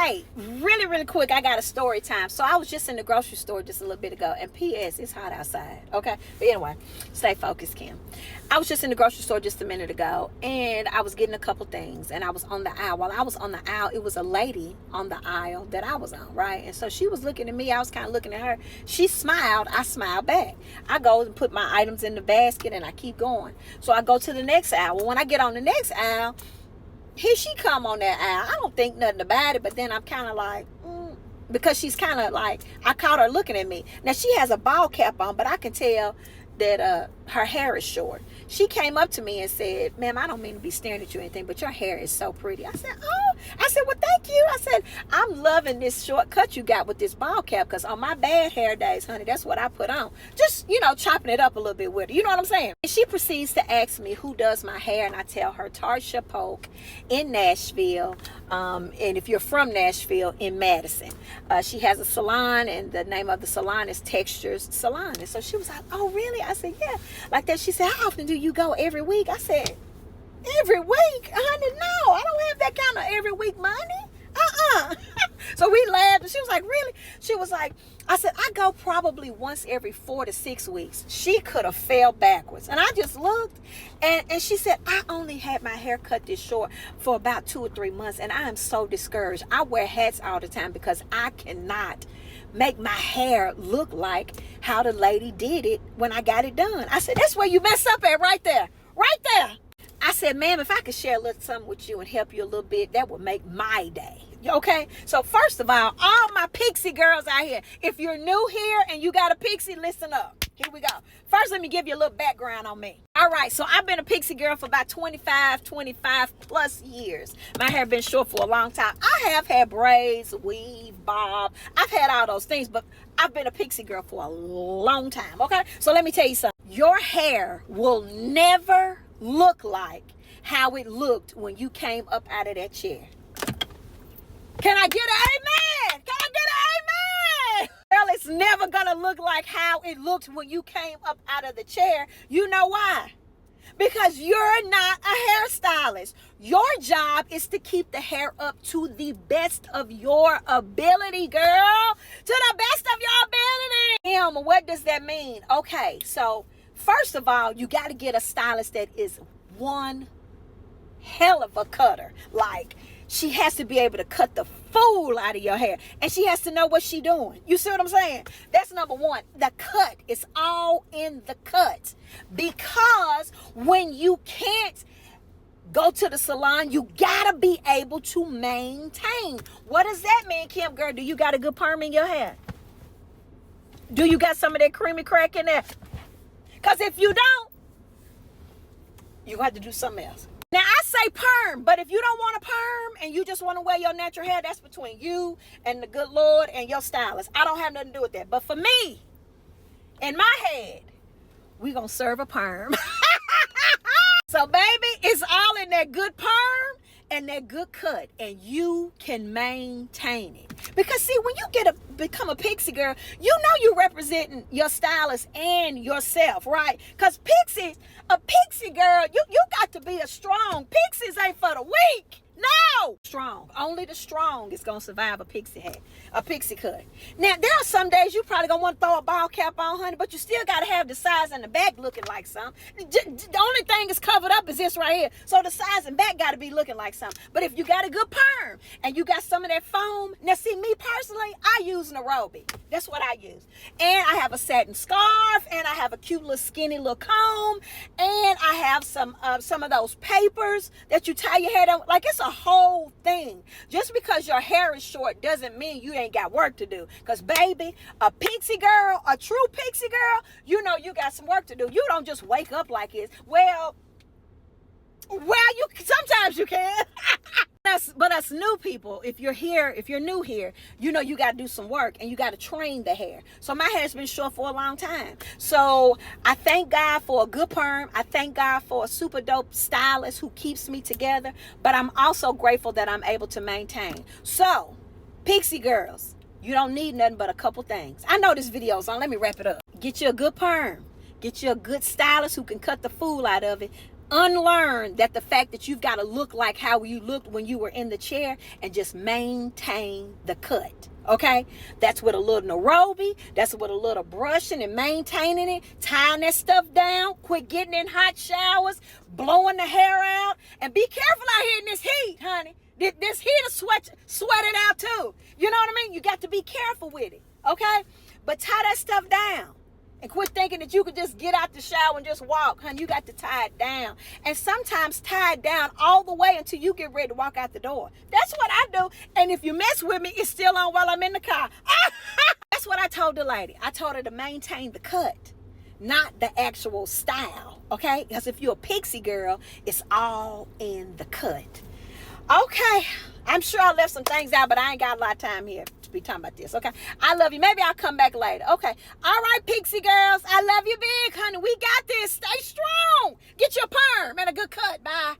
Hey, really, really quick, I got a story time. So I was just in the grocery store just a little bit ago. And P.S., it's hot outside, okay? But anyway, stay focused, Kim. I was just in the grocery store just a minute ago, and I was getting a couple things, and I was on the aisle. While I was on the aisle, it was a lady on the aisle that I was on, right? And so she was looking at me. I was kind of looking at her. She smiled. I smiled back. I go and put my items in the basket, and I keep going. So I go to the next aisle. Well, when I get on the next aisle, here she come on that aisle. I don't think nothing about it, but then I'm kind of like, because she's kind of like, I caught her looking at me. Now, she has a ball cap on, but I can tell that her hair is short. She came up to me and said, ma'am, I don't mean to be staring at you or anything, but your hair is so pretty. I said, oh. I said, well, thank you. I said, I'm loving this short cut you got with this ball cap, because on my bad hair days, honey, that's what I put on. Just, chopping it up a little bit with it. You know what I'm saying? And she proceeds to ask me who does my hair, and I tell her Tarsha Polk in Nashville, and if you're from Nashville, in Madison. She has a salon, and the name of the salon is Textures Salon. And so she was like, oh, really? I said, yeah. Like that. She said, how often do you go? Every week? I said, every week? Honey, no. I don't have that kind of every week money. So we laughed, and she was like, really? She was like, I said, I go probably once every 4 to 6 weeks. She could have fell backwards. And I just looked, and she said, I only had my hair cut this short for about 2 or 3 months, and I am so discouraged. I wear hats all the time because I cannot make my hair look like how the lady did it when I got it done. I said, that's where you mess up at, right there. Right there. I said, ma'am, if I could share a little something with you and help you a little bit, that would make my day. Okay? So first of all my Pixie girls out here, if you're new here and you got a Pixie, listen up. Here we go. First, let me give you a little background on me. All right, so I've been a Pixie girl for about 25 plus years. My hair been short for a long time. I have had braids, weave, bob. I've had all those things, but I've been a Pixie girl for a long time, okay? So let me tell you something. Your hair will never look like how it looked when you came up out of that chair. Can I get an amen? Can I get an amen? Well, it's never gonna look like how it looked when you came up out of the chair. You know why? Because you're not a hairstylist. Your job is to keep the hair up to the best of your ability, girl. To the best of your ability. What does that mean? Okay, so first of all, you got to get a stylist that is one hell of a cutter. Like, she has to be able to cut the fool out of your hair, and she has to know what she's doing. You see what I'm saying? That's number one. The cut is all in the cut, because when you can't go to the salon, you gotta be able to maintain. What does that mean, Kim girl? Do you got a good perm in your hair? Do you got some of that creamy crack in there? Because if you don't, you have to do something else. Now, I say perm, but if you don't want a perm and you just want to wear your natural hair, that's between you and the good Lord and your stylist. I don't have nothing to do with that. But for me, in my head, we going to serve a perm. So, baby, it's all in that good perm and that good cut, and you can maintain it. Because see, when you become a Pixie girl, you know you're representing your stylist and yourself, right? Because a Pixie girl, you got to be a strong. Pixies ain't for the weak. No! Strong. Only the strong is going to survive a Pixie hat, a Pixie cut. Now, there are some days you probably going to want to throw a ball cap on, honey, but you still got to have the sides and the back looking like something. The only thing is covered up is this right here. So the sides and back got to be looking like something. But if you got a good perm and you got some of that foam, now see, me personally, I use an aerobic. That's what I use. And I have a satin scarf, and I have a cute little skinny little comb, and I have some of those papers that you tie your hair down. Like, it's a whole thing. Just because your hair is short doesn't mean you ain't got work to do. Because, baby, a Pixie girl, a true Pixie girl, you know you got some work to do. You don't just wake up like this. Well, you sometimes you can. But us new people, if you're new here, you know you got to do some work, and you got to train the hair. So my hair's been short for a long time. So I thank God for a good perm. I thank God for a super dope stylist who keeps me together. But I'm also grateful that I'm able to maintain. So, Pixie girls, you don't need nothing but a couple things. I know this video's on. Let me wrap it up. Get you a good perm. Get you a good stylist who can cut the fool out of it. Unlearn that the fact that you've got to look like how you looked when you were in the chair, and just maintain the cut. Okay? That's with a little Nairobi. That's with a little brushing and maintaining it. Tying that stuff down. Quit getting in hot showers. Blowing the hair out. And be careful out here in this heat, honey. This heat will sweat it out too. You know what I mean? You got to be careful with it. Okay? But tie that stuff down. And quit thinking that you could just get out the shower and just walk, honey. You got to tie it down. And sometimes tie it down all the way until you get ready to walk out the door. That's what I do. And if you mess with me, it's still on while I'm in the car. That's what I told the lady. I told her to maintain the cut, not the actual style, okay? Because if you're a pixie girl, it's all in the cut. Okay, I'm sure I left some things out, but I ain't got a lot of time here to be talking about this, okay? I love you. Maybe I'll come back later. Okay, all right, pixie girls. I love you big, honey. We got this. Stay strong. Get your perm and a good cut. Bye.